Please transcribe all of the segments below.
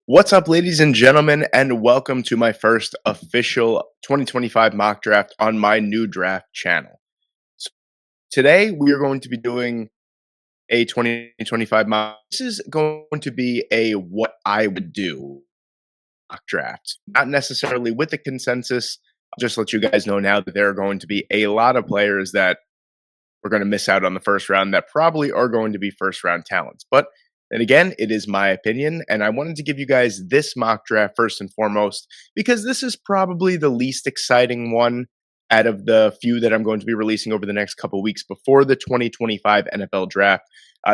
What's up, ladies and gentlemen, and welcome to my first official 2025 mock draft on my new draft channel. So today, we are going to be doing a 2025 mock. This is going to be a what I would do mock draft, not necessarily with the consensus. I'll just let you guys know now that there are going to be a lot of players that we're going to miss out on the first round that probably are going to be first round talents. But then again, it is my opinion, and I wanted to give you guys this mock draft first and foremost because this is probably the least exciting one out of the few that I'm going to be releasing over the next couple weeks before the 2025 NFL draft.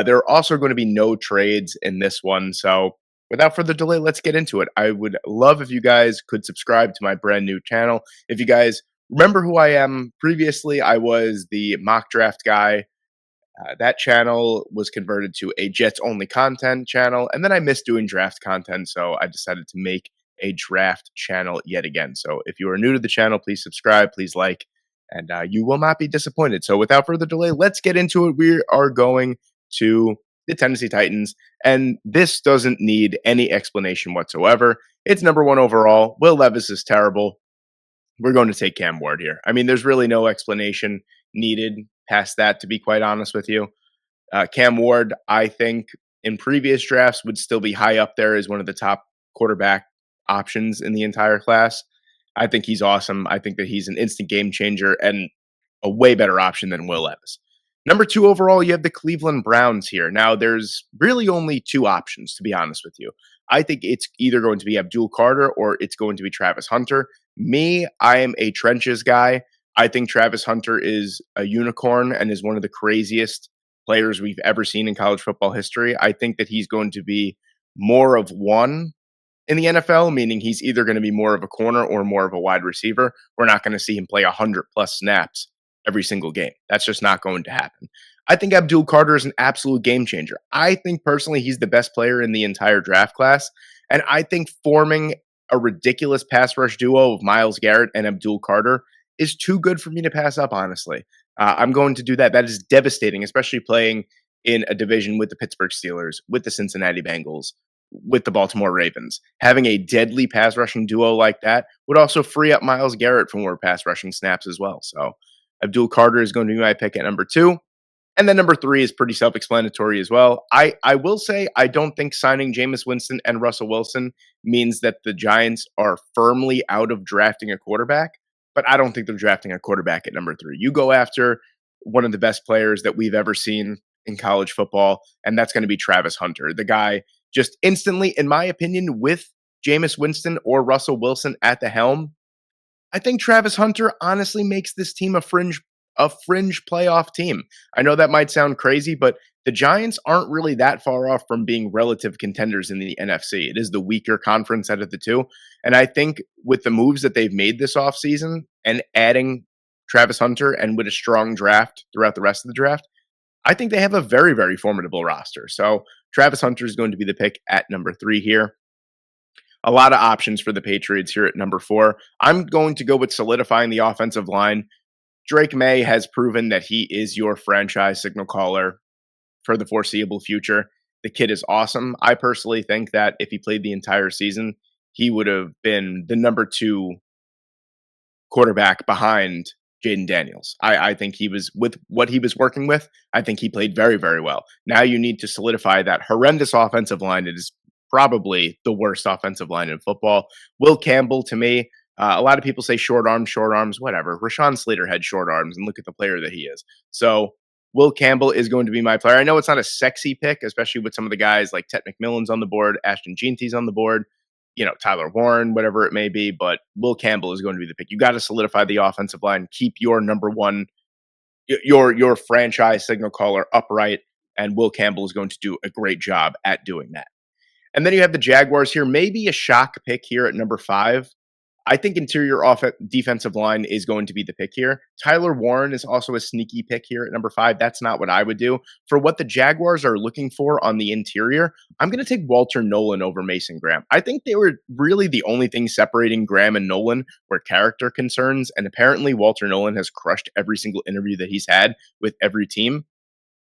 There are also going to be no trades in this one. So without further delay, let's get into it. I would love if you guys could subscribe to my brand new channel. If you guys remember who I am previously, I was the mock draft guy. That channel was converted to a Jets only content channel, and then I missed doing draft content, so I decided to make a draft channel yet again. So if you are new to the channel, please subscribe, please like, and you will not be disappointed. So without further delay, let's get into it. We are going to the Tennessee Titans, and this doesn't need any explanation whatsoever. It's number one overall. Will Levis is terrible. We're going to take Cam Ward here. I mean, there's really no explanation needed past that, to be quite honest with you. Cam Ward, I think, in previous drafts would still be high up there as one of the top quarterback options in the entire class. I think he's awesome. I think that he's an instant game changer and a way better option than Will Levis. Number two overall, you have the Cleveland Browns here. Now, there's really only two options, to be honest with you. I think it's either going to be Abdul Carter or it's going to be Travis Hunter. Me, I am a trenches guy. I think Travis Hunter is a unicorn and is one of the craziest players we've ever seen in college football history. I think that he's going to be more of one in the NFL, meaning he's either going to be more of a corner or more of a wide receiver. We're not going to see him play 100 plus snaps every single game. That's just not going to happen. I think Abdul Carter is an absolute game changer. I think personally he's the best player in the entire draft class. And I think forming a ridiculous pass rush duo of Myles Garrett and Abdul Carter is too good for me to pass up, honestly. I'm going to do that. That is devastating, especially playing in a division with the Pittsburgh Steelers, with the Cincinnati Bengals, with the Baltimore Ravens. Having a deadly pass rushing duo like that would also free up Myles Garrett for more pass rushing snaps as well. So Abdul Carter is going to be my pick at number two. And then number three is pretty self explanatory as well. I will say I don't think signing Jameis Winston and Russell Wilson means that the Giants are firmly out of drafting a quarterback, but I don't think they're drafting a quarterback at number three. You go after one of the best players that we've ever seen in college football, and that's going to be Travis Hunter. The guy just instantly, in my opinion, with Jameis Winston or Russell Wilson at the helm, I think Travis Hunter honestly makes this team a fringe playoff team. I know that might sound crazy, but the Giants aren't really that far off from being relative contenders in the NFC. It is the weaker conference out of the two. And I think with the moves that they've made this offseason and adding Travis Hunter and with a strong draft throughout the rest of the draft, I think they have a very, very formidable roster. So Travis Hunter is going to be the pick at number three here. A lot of options for the Patriots here at number four. I'm going to go with solidifying the offensive line. Drake May has proven that he is your franchise signal caller for the foreseeable future. The kid is awesome. I personally think that if he played the entire season, he would have been the number two quarterback behind Jaden Daniels. I think he was, with what he was working with, I think he played very, very well. Now you need to solidify that horrendous offensive line. It is probably the worst offensive line in football. Will Campbell, to me, a lot of people say short arms, whatever. Rashawn Slater had short arms, and look at the player that he is. So Will Campbell is going to be my player. I know it's not a sexy pick, especially with some of the guys like Tet McMillan's on the board, Ashton Jeanty's on the board, Tyler Warren, whatever it may be, but Will Campbell is going to be the pick. You got to solidify the offensive line, keep your number one, your franchise signal caller upright, and Will Campbell is going to do a great job at doing that. And then you have the Jaguars here, maybe a shock pick here at number five. I think interior defensive line is going to be the pick here. Tyler Warren is also a sneaky pick here at number five. That's not what I would do. For what the Jaguars are looking for on the interior, I'm going to take Walter Nolan over Mason Graham. I think they were really the only thing separating Graham and Nolan were character concerns. And apparently Walter Nolan has crushed every single interview that he's had with every team.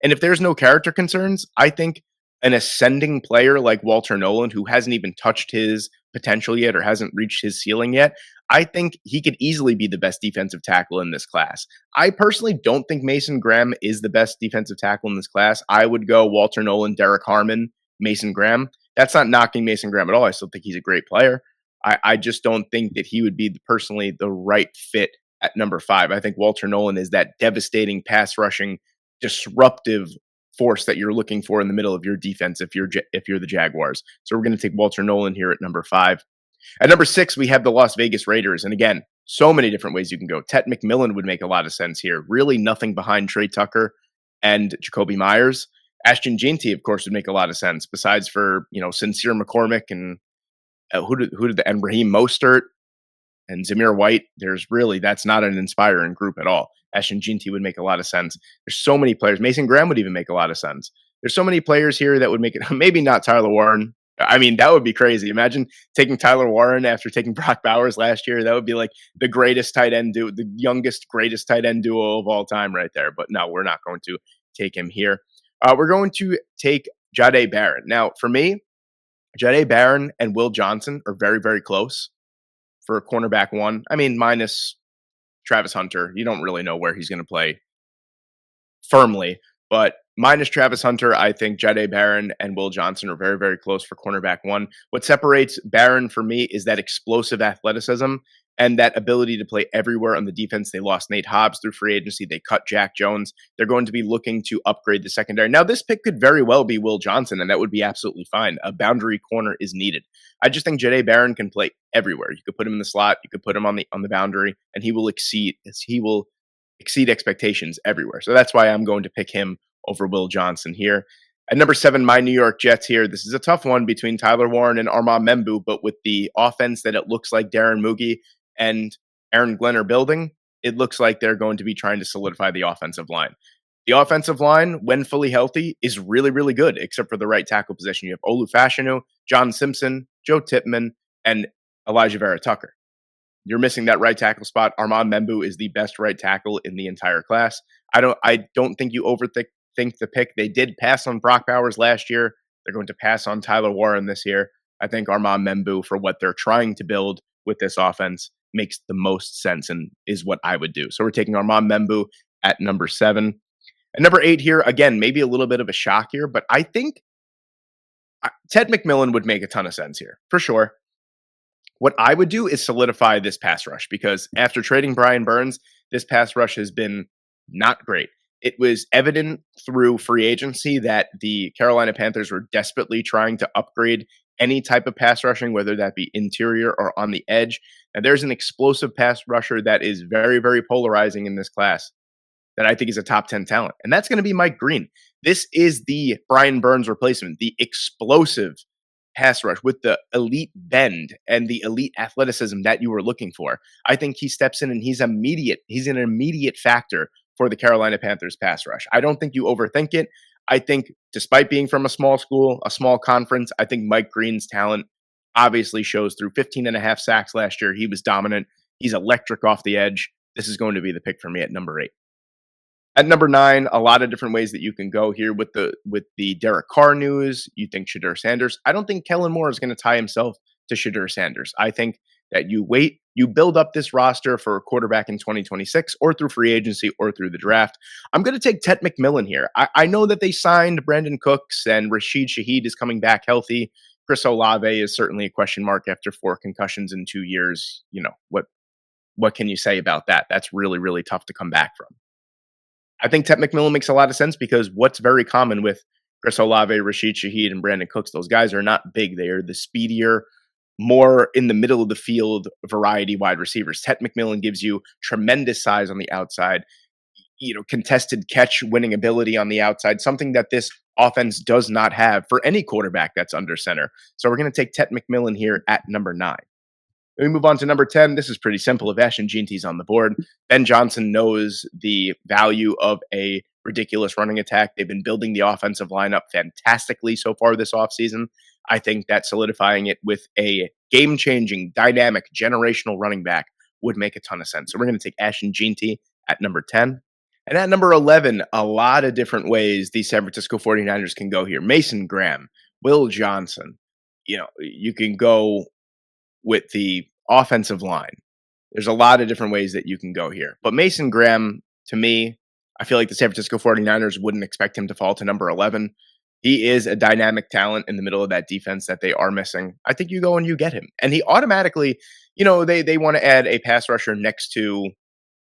And if there's no character concerns, I think an ascending player like Walter Nolan, who hasn't even touched his potential yet or hasn't reached his ceiling yet, I think he could easily be the best defensive tackle in this class. I personally don't think Mason Graham is the best defensive tackle in this class. I would go Walter Nolan, Derek Harmon, Mason Graham. That's not knocking Mason Graham at all. I still think he's a great player. I just don't think that he would be personally the right fit at number 5. I think Walter Nolan is that devastating pass rushing, disruptive force that you're looking for in the middle of your defense if you're the Jaguars. So we're going to take Walter Nolan here at number 5. At number 6, we have the Las Vegas Raiders, and again, so many different ways you can go. Tet McMillan would make a lot of sense here. Really, nothing behind Trey Tucker and Jakobi Meyers. Ashton Jeanty, of course, would make a lot of sense. Besides for Sincere McCormick and and Raheem Mostert and Zamir White, that's not an inspiring group at all. Ashton Jeanty would make a lot of sense. There's so many players. Mason Graham would even make a lot of sense. There's so many players here that would make it. Maybe not Tyler Warren. I mean, that would be crazy. Imagine taking Tyler Warren after taking Brock Bowers last year. That would be like the greatest tight end duo, the youngest, greatest tight end duo of all time right there. But no, we're not going to take him here. We're going to take Jahdae Barron. Now, for me, Jahdae Barron and Will Johnson are very, very close for cornerback 1. I mean, minus Travis Hunter. You don't really know where he's going to play firmly, but minus Travis Hunter, I think Jahdae Barron and Will Johnson are very, very close for cornerback 1. What separates Barron for me is that explosive athleticism and that ability to play everywhere on the defense. They lost Nate Hobbs through free agency. They cut Jack Jones. They're going to be looking to upgrade the secondary. Now, this pick could very well be Will Johnson, and that would be absolutely fine. A boundary corner is needed. I just think Jahdae Barron can play everywhere. You could put him in the slot. You could put him on the boundary, and he will exceed expectations everywhere. So that's why I'm going to pick him over Will Johnson here. At number 7, my New York Jets here. This is a tough one between Tyler Warren and Armand Membu, but with the offense that it looks like Darren Mugi and Aaron Glenn are building, it looks like they're going to be trying to solidify the offensive line. The offensive line, when fully healthy, is really, really good, except for the right tackle position. You have Olu Fashanu, John Simpson, Joe Tippmann, and Elijah Vera Tucker. You're missing that right tackle spot. Armand Membu is the best right tackle in the entire class. I don't think you overthink the pick. They did pass on Brock Bowers last year. They're going to pass on Tyler Warren this year. I think Armand Membu, for what they're trying to build with this offense, makes the most sense and is what I would do. So we're taking Armand Membu at number 7. At number 8 here, again, maybe a little bit of a shock here, but I think Ted McMillan would make a ton of sense here, for sure. What I would do is solidify this pass rush, because after trading Brian Burns, this pass rush has been not great. It was evident through free agency that the Carolina Panthers were desperately trying to upgrade any type of pass rushing, whether that be interior or on the edge. And there's an explosive pass rusher that is very, very polarizing in this class that I think is a top 10 talent. And that's going to be Mike Green. This is the Brian Burns replacement, the explosive pass rush with the elite bend and the elite athleticism that you were looking for. I think he steps in and he's an immediate factor for the Carolina Panthers pass rush. I don't think you overthink it. I think despite being from a small school, a small conference, I think Mike Green's talent obviously shows through. 15 and a half sacks last year. He was dominant. He's electric off the edge. This is going to be the pick for me at number 8. At number 9, a lot of different ways that you can go here with the Derek Carr news. You think Shedeur Sanders. I don't think Kellen Moore is going to tie himself to Shedeur Sanders. I think that you wait, you build up this roster for a quarterback in 2026 or through free agency or through the draft. I'm going to take Tet McMillan here. I know that they signed Brandon Cooks and Rashid Shaheed is coming back healthy. Chris Olave is certainly a question mark after 4 concussions in 2 years. What can you say about that? That's really, really tough to come back from. I think Tet McMillan makes a lot of sense because what's very common with Chris Olave, Rashid Shaheed, and Brandon Cooks, those guys are not big. They are the speedier, more in the middle of the field variety wide receivers. Tet McMillan gives you tremendous size on the outside, contested catch winning ability on the outside, something that this offense does not have for any quarterback that's under center. So we're going to take Tet McMillan here at number 9. Then we move on to number 10. This is pretty simple. If Ashton Jeanty's on the board, Ben Johnson knows the value of a ridiculous running attack. They've been building the offensive lineup fantastically so far this offseason. I think that solidifying it with a game-changing, dynamic, generational running back would make a ton of sense. So we're going to take Ashton Jeanty at number 10. And at number 11, a lot of different ways the San Francisco 49ers can go here. Mason Graham, Will Johnson. You can go with the offensive line. There's a lot of different ways that you can go here. But Mason Graham, to me, I feel like the San Francisco 49ers wouldn't expect him to fall to number 11. He is a dynamic talent in the middle of that defense that they are missing. I think you go and you get him. And he automatically, they want to add a pass rusher next to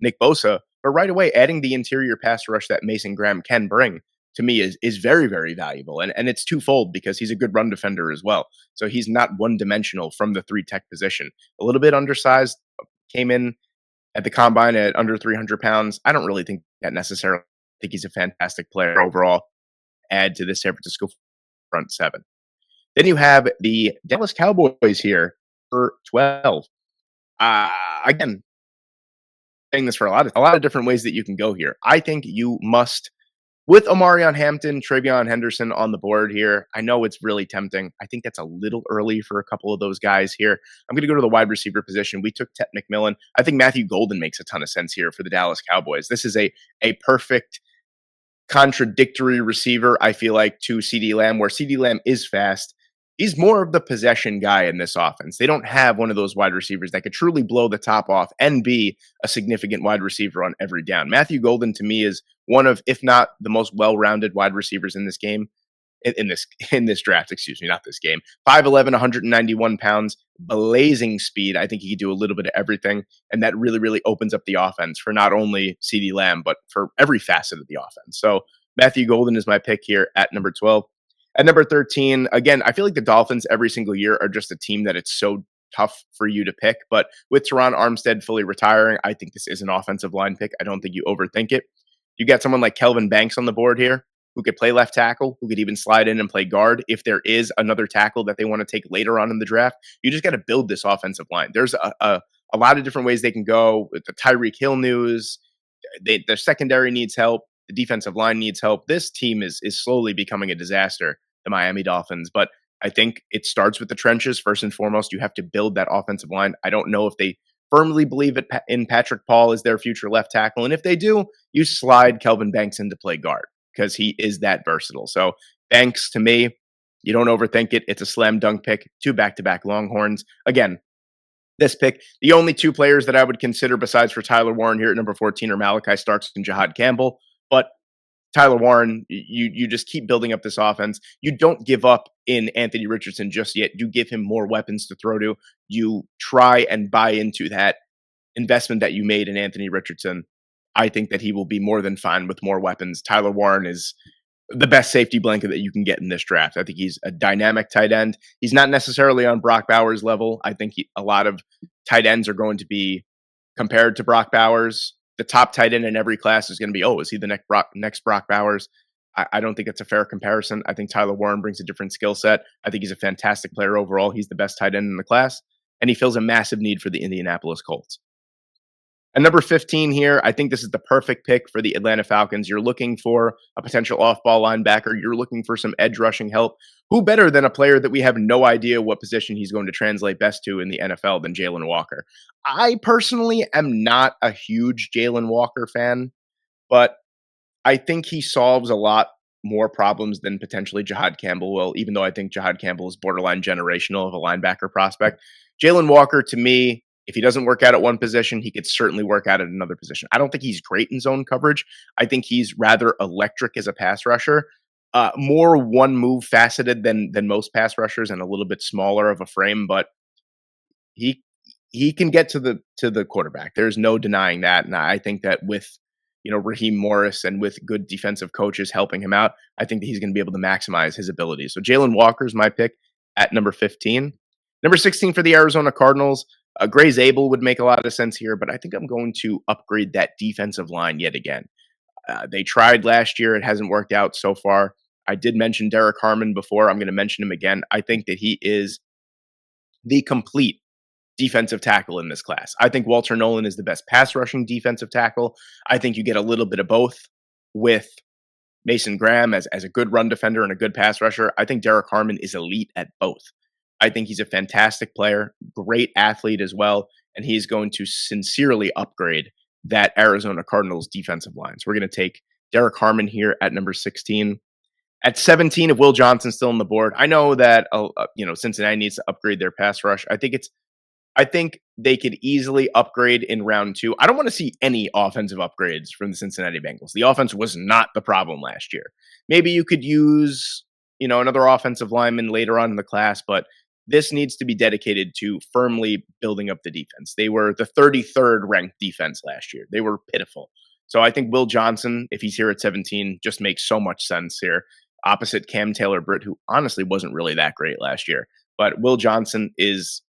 Nick Bosa, but right away adding the interior pass rush that Mason Graham can bring to me is very, very valuable. And it's twofold because he's a good run defender as well. So he's not one dimensional from the three tech position. A little bit undersized, came in at the combine at under 300 pounds. I don't really think that necessarily. I think he's a fantastic player overall. Add to the San Francisco front seven. Then you have the Dallas Cowboys here for 12. Again, saying this for a lot of different ways that you can go here. I think you must, with Omarion Hampton, Travion Henderson on the board here. I know it's really tempting. I think that's a little early for a couple of those guys here. I'm going to go to the wide receiver position. We took Tet McMillan. I think Matthew Golden makes a ton of sense here for the Dallas Cowboys. This is a perfect contradictory receiver, I feel like, to CeeDee Lamb, where CeeDee Lamb is fast. He's more of the possession guy in this offense. They don't have one of those wide receivers that could truly blow the top off and be a significant wide receiver on every down. Matthew Golden, to me, is one of, if not the most well-rounded wide receivers in this game. In this draft, excuse me, not this game. 5'11", 191 pounds, blazing speed. I think he could do a little bit of everything, and that really, really opens up the offense for not only CeeDee Lamb, but for every facet of the offense. So Matthew Golden is my pick here at number 12. At number 13, again, I feel like the Dolphins every single year are just a team that it's so tough for you to pick. But with Teron Armstead fully retiring, I think this is an offensive line pick. I don't think you overthink it. You got someone like Kelvin Banks on the board here, who could play left tackle, who could even slide in and play guard. If there is another tackle that they want to take later on in the draft, you just got to build this offensive line. There's a lot of different ways they can go. With the Tyreek Hill news, their secondary needs help. The defensive line needs help. This team is slowly becoming a disaster, the Miami Dolphins. But I think it starts with the trenches first and foremost. You have to build that offensive line. I don't know if they firmly believe in Patrick Paul as their future left tackle. And if they do, you slide Kelvin Banks in to play guard, because he is that versatile. So Banks, to me, you don't overthink it. It's a slam dunk pick. 2 back-to-back Longhorns. Again, this pick, the only 2 players that I would consider besides for Tyler Warren here at number 14 are Malachi Starks and Jihad Campbell. But Tyler Warren, you just keep building up this offense. You don't give up in Anthony Richardson just yet. You give him more weapons to throw to. You try and buy into that investment that you made in Anthony Richardson. I think that he will be more than fine with more weapons. Tyler Warren is the best safety blanket that you can get in this draft. I think he's a dynamic tight end. He's not necessarily on Brock Bowers' level. I think a lot of tight ends are going to be compared to Brock Bowers. The top tight end in every class is going to be, is he the next Brock Bowers? I don't think it's a fair comparison. I think Tyler Warren brings a different skill set. I think he's a fantastic player overall. He's the best tight end in the class, and he fills a massive need for the Indianapolis Colts. At number 15 here, I think this is the perfect pick for the Atlanta Falcons. You're looking for a potential off-ball linebacker. You're looking for some edge rushing help. Who better than a player that we have no idea what position he's going to translate best to in the NFL than Jalen Walker? I personally am not a huge Jalen Walker fan, but I think he solves a lot more problems than potentially Jihad Campbell will, even though I think Jihad Campbell is borderline generational of a linebacker prospect. Jalen Walker, to me, if he doesn't work out at one position, he could certainly work out at another position. I don't think he's great in zone coverage. I think he's rather electric as a pass rusher, more one move faceted than most pass rushers, and a little bit smaller of a frame. But he can get to the quarterback. There's no denying that. And I think that with Raheem Morris and with good defensive coaches helping him out, I think that he's going to be able to maximize his abilities. So Jalen Walker is my pick at number 15. Number 16 for the Arizona Cardinals. Gray Zabel would make a lot of sense here, but I think I'm going to upgrade that defensive line yet again. They tried last year. It hasn't worked out so far. I did mention Derek Harmon before. I'm going to mention him again. I think that he is the complete defensive tackle in this class. I think Walter Nolan is the best pass rushing defensive tackle. I think you get a little bit of both with Mason Graham as a good run defender and a good pass rusher. I think Derek Harmon is elite at both. I think he's a fantastic player, great athlete as well, and he's going to sincerely upgrade that Arizona Cardinals defensive line. So we're going to take Derek Harmon here at number 16. At 17, if Will Johnson's still on the board, I know that Cincinnati needs to upgrade their pass rush. I think they could easily upgrade in round 2. I don't want to see any offensive upgrades from the Cincinnati Bengals. The offense was not the problem last year. Maybe you could use, another offensive lineman later on in the class, but this needs to be dedicated to firmly building up the defense. They were the 33rd ranked defense last year. They were pitiful. So I think Will Johnson, if he's here at 17, just makes so much sense here. Opposite Cam Taylor-Britt, who honestly wasn't really that great last year. But Will Johnson is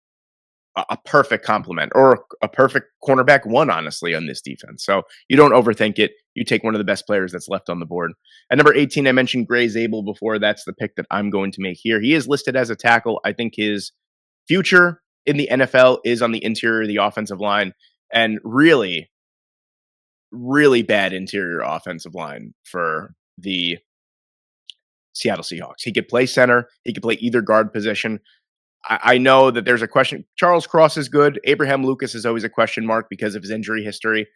a perfect complement, or a perfect cornerback one, honestly, on this defense. So you don't overthink it. You take one of the best players that's left on the board. At number 18, I mentioned Gray Zabel before. That's the pick that I'm going to make here. He is listed as a tackle. I think his future in the NFL is on the interior of the offensive line, and really, really bad interior offensive line for the Seattle Seahawks. He could play center. He could play either guard position. I know that there's a question. Charles Cross is good. Abraham Lucas is always a question mark because of his injury history.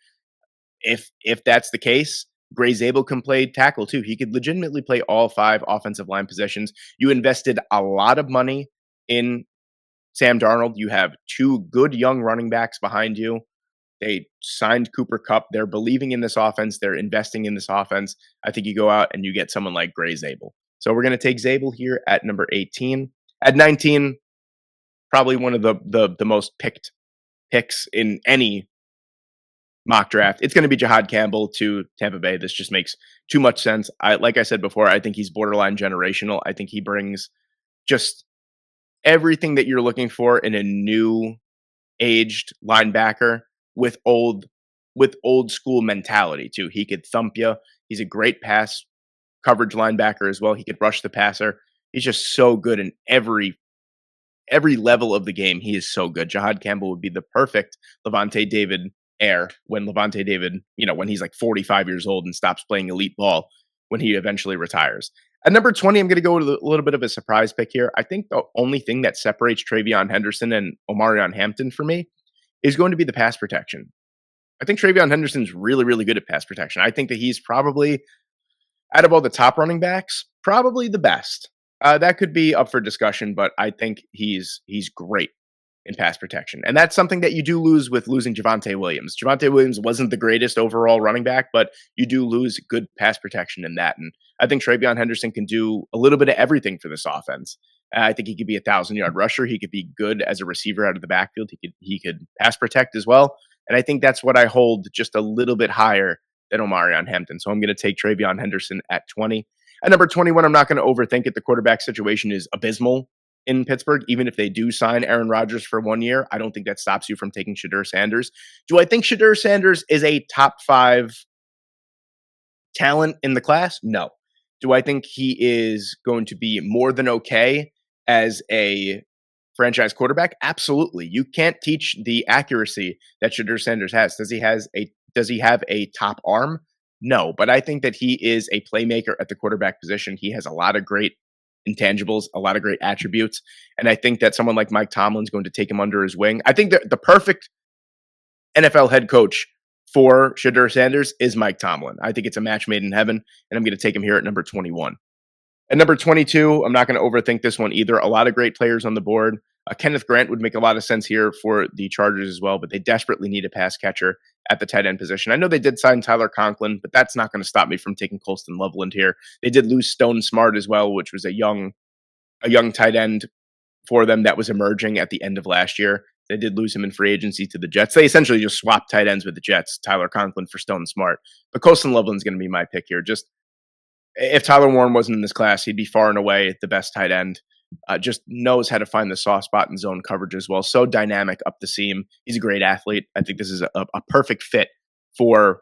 If that's the case, Gray Zabel can play tackle too. He could legitimately play all 5 offensive line positions. You invested a lot of money in Sam Darnold. You have 2 good young running backs behind you. They signed Cooper Kupp. They're believing in this offense. They're investing in this offense. I think you go out and you get someone like Gray Zabel. So we're going to take Zabel here at number 18. At 19, probably one of the most picked picks in any mock draft. It's going to be Jihad Campbell to Tampa Bay. This just makes too much sense. Like I said before, I think he's borderline generational. I think he brings just everything that you're looking for in a new aged linebacker with old school mentality too. He could thump you. He's a great pass coverage linebacker as well. He could rush the passer. He's just so good in every level of the game. He is so good. Jihad Campbell would be the perfect Levante David heir when Levante David, when he's like 45 years old and stops playing elite ball when he eventually retires. At number 20, I'm going to go with a little bit of a surprise pick here. I think the only thing that separates TreVeyon Henderson and Omarion Hampton for me is going to be the pass protection. I think TreVeyon Henderson's really, really good at pass protection. I think that he's probably, out of all the top running backs, probably the best. That could be up for discussion, but I think he's great in pass protection. And that's something that you do lose with losing Javonte Williams. Javonte Williams wasn't the greatest overall running back, but you do lose good pass protection in that. And I think TreVeyon Henderson can do a little bit of everything for this offense. I think he could be a 1,000-yard rusher. He could be good as a receiver out of the backfield. He could pass protect as well. And I think that's what I hold just a little bit higher than Omarion Hampton. So I'm going to take TreVeyon Henderson at 20. At number 21, I'm not going to overthink it. The quarterback situation is abysmal in Pittsburgh. Even if they do sign Aaron Rodgers for 1 year, I don't think that stops you from taking Shedeur Sanders. Do I think Shedeur Sanders is a top 5 talent in the class? No. Do I think he is going to be more than okay as a franchise quarterback? Absolutely. You can't teach the accuracy that Shedeur Sanders has. Does he have a top arm? No, but I think that he is a playmaker at the quarterback position. He has a lot of great intangibles, a lot of great attributes. And I think that someone like Mike Tomlin's going to take him under his wing. I think that the perfect NFL head coach for Shedeur Sanders is Mike Tomlin. I think it's a match made in heaven, and I'm going to take him here at number 21. At number 22, I'm not going to overthink this one either. A lot of great players on the board. Kenneth Grant would make a lot of sense here for the Chargers as well, but they desperately need a pass catcher at the tight end position. I know they did sign Tyler Conklin, but that's not going to stop me from taking Colston Loveland here. They did lose Stone Smart as well, which was a young tight end for them that was emerging at the end of last year. They did lose him in free agency to the Jets. They essentially just swapped tight ends with the Jets, Tyler Conklin for Stone Smart. But Colston Loveland's going to be my pick here. Just if Tyler Warren wasn't in this class, he'd be far and away the best tight end. Just knows how to find the soft spot in zone coverage as well. So dynamic up the seam. He's a great athlete. I think this is a perfect fit for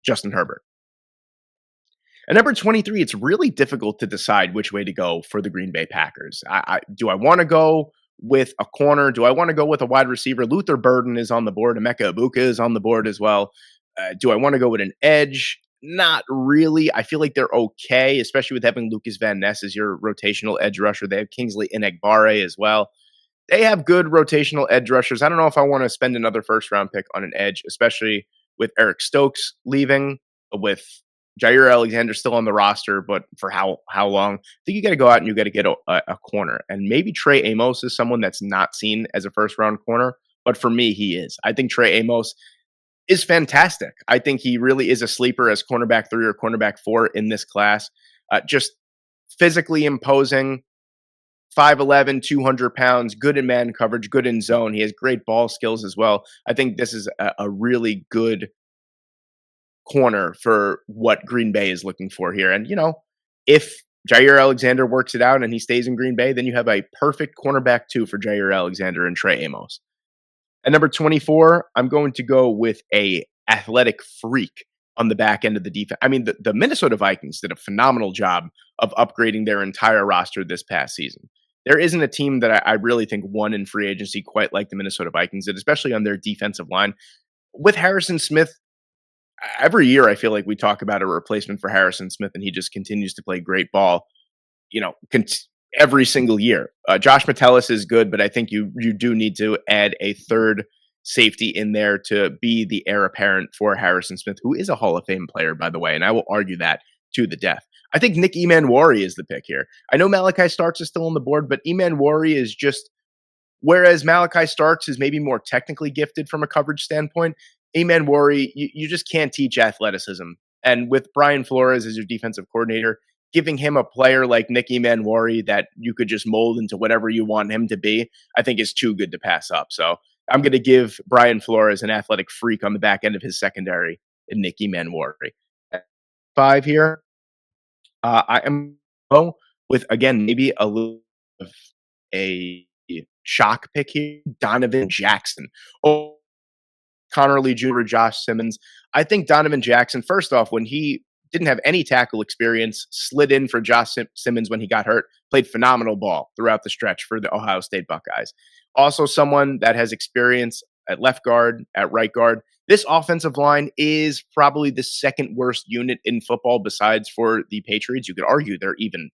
Justin Herbert. At number 23, it's really difficult to decide which way to go for the Green Bay Packers. Do I want to go with a corner? Do I want to go with a wide receiver? Luther Burden is on the board. Emeka Ibuka is on the board as well. Do I want to go with an edge? Not really. I feel like they're okay, especially with having Lucas Van Ness as your rotational edge rusher. They have Kingsley Enagbare as well. They have good rotational edge rushers. I don't know if I want to spend another first-round pick on an edge, especially with Eric Stokes leaving, with Jair Alexander still on the roster, but for how long? I think you got to go out and you got to get a corner, and maybe Trey Amos is someone that's not seen as a first round corner, but for me, he is. I think Trey Amos is fantastic. I think he really is a sleeper as cornerback 3 or cornerback 4 in this class. Just physically imposing, 5'11", 200 pounds, good in man coverage, good in zone. He has great ball skills as well. I think this is a really good corner for what Green Bay is looking for here. And, if Jair Alexander works it out and he stays in Green Bay, then you have a perfect cornerback 2 for Jair Alexander and Trey Amos. At number 24, I'm going to go with a athletic freak on the back end of the defense. I mean, the Minnesota Vikings did a phenomenal job of upgrading their entire roster this past season. There isn't a team that I really think won in free agency quite like the Minnesota Vikings did, especially on their defensive line. With Harrison Smith, every year I feel like we talk about a replacement for Harrison Smith, and he just continues to play great ball. You know, every single year. Josh Metellus is good, but I think you do need to add a third safety in there to be the heir apparent for Harrison Smith, who is a Hall of Fame player, by the way, and I will argue that to the death. I think Nick Emanwari is the pick here. I know Malachi Starks is still on the board, but Emanwari is just, whereas Malachi Starks is maybe more technically gifted from a coverage standpoint, Emanwari, you just can't teach athleticism. And with Brian Flores as your defensive coordinator, giving him a player like Nick Emanwari that you could just mold into whatever you want him to be, I think is too good to pass up. So I'm going to give Brian Flores an athletic freak on the back end of his secondary in Nick Emanwari. At 5 here, I am with, again, maybe a little of a shock pick here, Donovan Jackson. Oh, Connor Lee Jr., Josh Simmons. I think Donovan Jackson, first off, when he didn't have any tackle experience, slid in for Josh Simmons when he got hurt, played phenomenal ball throughout the stretch for the Ohio State Buckeyes. Also someone that has experience at left guard, at right guard. This offensive line is probably the second worst unit in football besides for the Patriots. You could argue they're even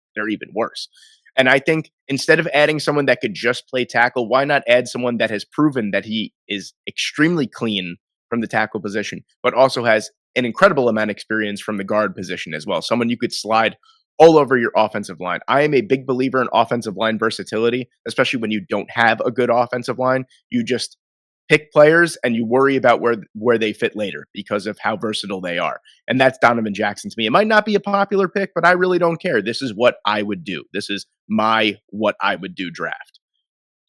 worse. And I think instead of adding someone that could just play tackle, why not add someone that has proven that he is extremely clean from the tackle position, but also has an incredible amount of experience from the guard position as well. Someone you could slide all over your offensive line. I am a big believer in offensive line versatility, especially when you don't have a good offensive line. You just pick players and you worry about where they fit later because of how versatile they are. And that's Donovan Jackson to me. It might not be a popular pick, but I really don't care. This is what I would do. This is my what I would do draft.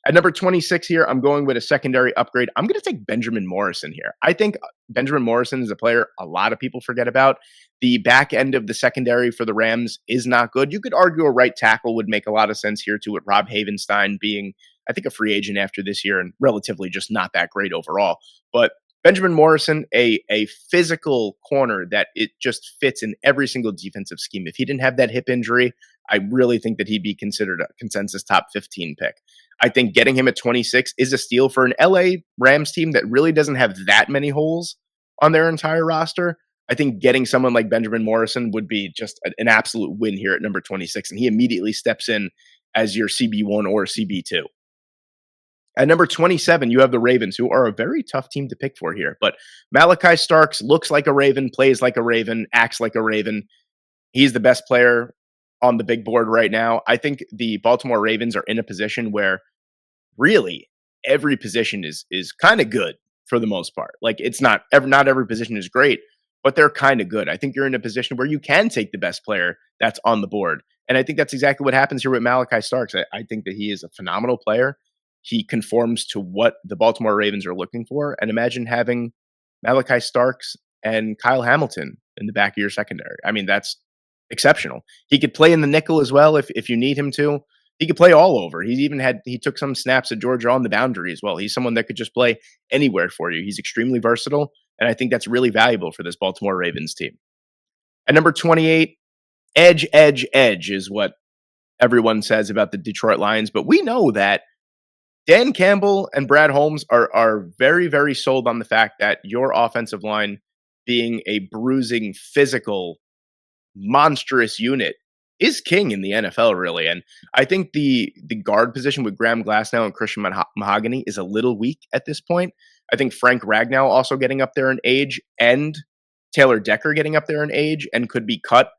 At number 26 here, I'm going with a secondary upgrade. I'm going to take Benjamin Morrison here. I think Benjamin Morrison is a player a lot of people forget about. The back end of the secondary for the Rams is not good. You could argue a right tackle would make a lot of sense here too, with Rob Havenstein being, I think, a free agent after this year and relatively just not that great overall. But Benjamin Morrison, a physical corner that it just fits in every single defensive scheme. If he didn't have that hip injury, I really think that he'd be considered a consensus top 15 pick. I think getting him at 26 is a steal for an LA Rams team that really doesn't have that many holes on their entire roster. I think getting someone like Benjamin Morrison would be just an absolute win here at number 26, and he immediately steps in as your CB1 or CB2. At number 27, you have the Ravens, who are a very tough team to pick for here. But Malachi Starks looks like a Raven, plays like a Raven, acts like a Raven. He's the best player on the big board right now. I think the Baltimore Ravens are in a position where really every position is kind of good for the most part. Like, it's not every position is great, but they're kind of good. I think you're in a position where you can take the best player that's on the board. And I think that's exactly what happens here with Malachi Starks. I think that he is a phenomenal player. He conforms to what the Baltimore Ravens are looking for. And imagine having Malachi Starks and Kyle Hamilton in the back of your secondary. I mean, that's exceptional. He could play in the nickel as well if you need him to. He could play all over. He took some snaps at Georgia on the boundary as well. He's someone that could just play anywhere for you. He's extremely versatile, and I think that's really valuable for this Baltimore Ravens team. At number 28, edge is what everyone says about the Detroit Lions, but we know that Dan Campbell and Brad Holmes are very, very sold on the fact that your offensive line being a bruising, physical, monstrous unit is king in the NFL, really. And I think the guard position with Graham Glasnow and Christian Mahogany is a little weak at this point. I think Frank Ragnow also getting up there in age, and Taylor Decker getting up there in age, and could be cut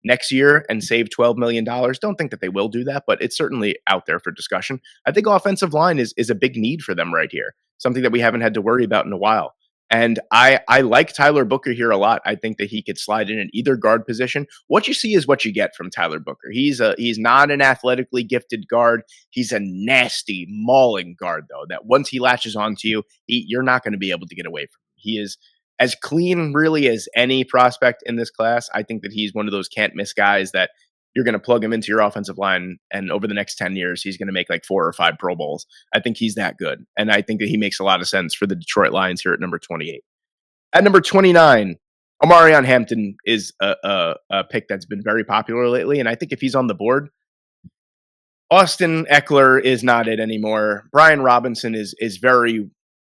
next year and save $12 million. Don't think that they will do that, but it's certainly out there for discussion. I think offensive line is a big need for them right here, something that we haven't had to worry about in a while. And I like Tyler Booker here a lot. I think that he could slide in either guard position. What you see is what you get from Tyler Booker. He's not an athletically gifted guard. He's a nasty, mauling guard, though, that once he latches onto you, you're not going to be able to get away from him. He is as clean, really, as any prospect in this class. I think that he's one of those can't miss guys that you're going to plug him into your offensive line, and over the next 10 years, he's going to make like 4 or 5 Pro Bowls. I think he's that good. And I think that he makes a lot of sense for the Detroit Lions here at number 28. At number 29, Omarion Hampton is a pick that's been very popular lately. And I think if he's on the board, Austin Eckler is not it anymore. Brian Robinson is very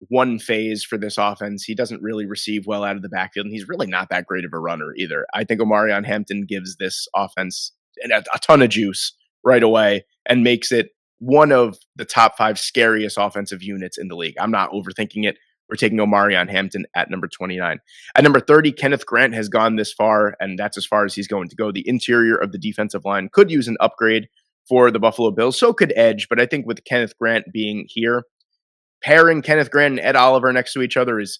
one phase for this offense. He doesn't really receive well out of the backfield, and he's really not that great of a runner either. I think Omarion Hampton gives this offense a ton of juice right away and makes it one of the top 5 scariest offensive units in the league. I'm not overthinking it. We're taking Omarion Hampton at number 29. At number 30, Kenneth Grant has gone this far, and that's as far as he's going to go. The interior of the defensive line could use an upgrade for the Buffalo Bills. So could edge, but I think with Kenneth Grant being here, pairing Kenneth Grant and Ed Oliver next to each other is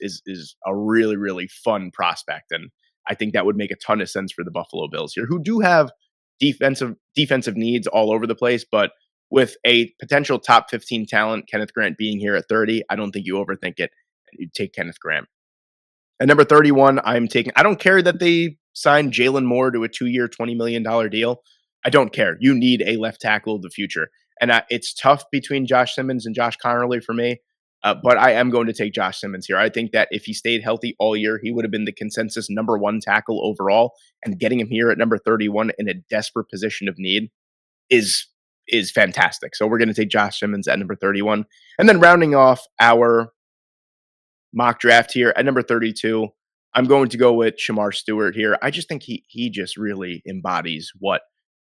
a really, really fun prospect. And I think that would make a ton of sense for the Buffalo Bills here, who do have defensive needs all over the place, but with a potential top 15 talent, Kenneth Grant being here at 30, I don't think you overthink it. You take Kenneth Grant. At number 31, I don't care that they signed Jalen Moore to a 2-year, $20 million deal. I don't care. You need a left tackle of the future. And it's tough between Josh Simmons and Josh Conerly for me. But I am going to take Josh Simmons here. I think that if he stayed healthy all year, he would have been the consensus number 1 tackle overall. And getting him here at number 31 in a desperate position of need is fantastic. So we're going to take Josh Simmons at number 31. And then rounding off our mock draft here at number 32, I'm going to go with Shamar Stewart here. I just think he just really embodies what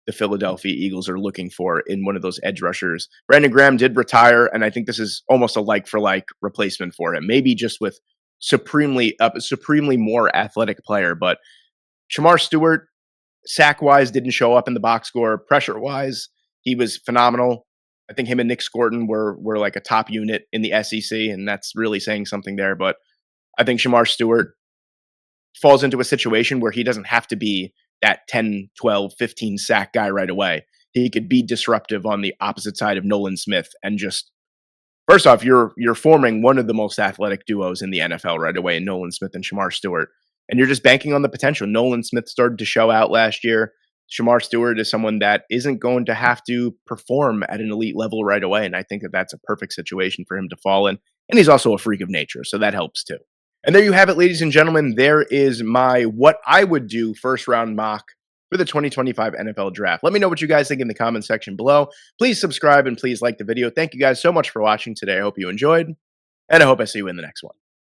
the Philadelphia Eagles are looking for in one of those edge rushers. Brandon Graham did retire, and I think this is almost a like-for-like replacement for him. Maybe just with supremely more athletic player, but Shamar Stewart, sack-wise, didn't show up in the box score. Pressure-wise, he was phenomenal. I think him and Nick Scorton were like a top unit in the SEC, and that's really saying something there. But I think Shamar Stewart falls into a situation where he doesn't have to be that 10, 12, 15 sack guy right away. He could be disruptive on the opposite side of Nolan Smith and just, first off, you're forming one of the most athletic duos in the NFL right away in Nolan Smith and Shamar Stewart. And you're just banking on the potential. Nolan Smith started to show out last year. Shamar Stewart is someone that isn't going to have to perform at an elite level right away. And I think that that's a perfect situation for him to fall in. And he's also a freak of nature, so that helps too. And there you have it, ladies and gentlemen. There is my what I would do first round mock for the 2025 NFL Draft. Let me know what you guys think in the comment section below. Please subscribe and please like the video. Thank you guys so much for watching today. I hope you enjoyed, and I hope I see you in the next one.